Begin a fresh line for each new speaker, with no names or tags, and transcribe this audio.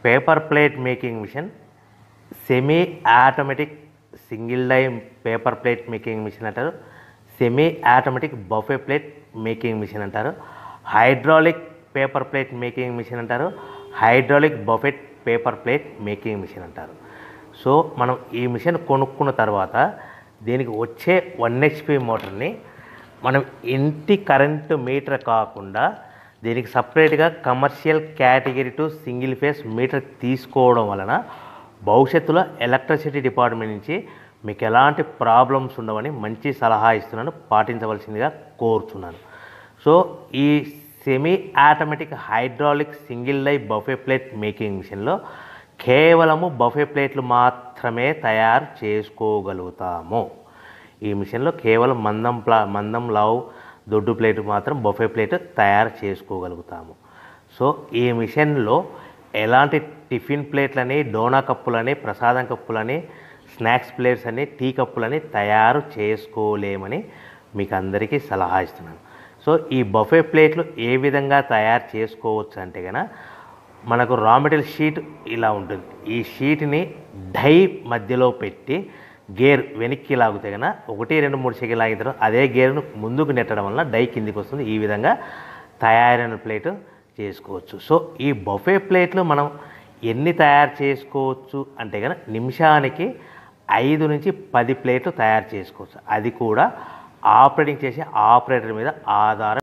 Paper plate making machine, semi automatic single die paper plate making machine అంటారు, semi automatic buffet plate making machine అంటారు, hydraulic paper plate making machine అంటారు, hydraulic buffet paper plate making machine అంటారు. So మనం ఈ machine కొనుక్కున్న తర్వాత దీనికి వచ్చే 1 HP మోటార్ని మనం ఇంటి కరెంటు మీటర్ కాకుండా దీనికి సపరేట్గా commercial category to single phase metre తీసుకోవడం వలన భవిష్యత్తులో ఎలక్ట్రిసిటీ డిపార్ట్మెంట్ నుంచి మీకు ఎలాంటి ప్రాబ్లమ్స్ ఉండవని మంచి సలహా ఇస్తున్నాను, పాటించవలసిందిగా కోరుతున్నాను. సో ఈ semi automatic hydraulic single die buffet plate making మిషన్లో కేవలము బఫే ప్లేట్లు మాత్రమే తయారు చేసుకోగలుగుతాము. ఈ మిషన్లో కేవలం మందం లావు దొడ్డు ప్లేట్ మాత్రం బఫే ప్లేట్ తయారు చేసుకోగలుగుతాము. సో ఈ మిషన్లో ఎలాంటి టిఫిన్ ప్లేట్లని, డోనా కప్పులని, ప్రసాదం కప్పులని, స్నాక్స్ ప్లేట్స్ అని, టీ కప్పులని తయారు చేసుకోలేమని మీకు అందరికీ సలహా ఇస్తున్నాను. సో ఈ బఫే ప్లేట్లు ఏ విధంగా తయారు చేసుకోవచ్చు అంటే కనుక మనకు రా మెటీరియల్ షీట్ ఇలా ఉంటుంది. ఈ షీట్ని డై మధ్యలో పెట్టి గేర్ వెనక్కి లాగితే కనుక 1, 2, 3 సెకండ్లు లాగిన తర్వాత అదే గేర్ను ముందుకు నెట్టడం వలన డై కిందికి వస్తుంది. ఈ విధంగా తయారైన ప్లేట్ చేసుకోవచ్చు. సో ఈ బఫే ప్లేట్లు మనం ఎన్ని తయారు చేసుకోవచ్చు అంటే కనుక నిమిషానికి 5 నుంచి 10 ప్లేట్లు తయారు చేసుకోవచ్చు. అది కూడా ఆపరేటింగ్ చేసే ఆపరేటర్ మీద ఆధారం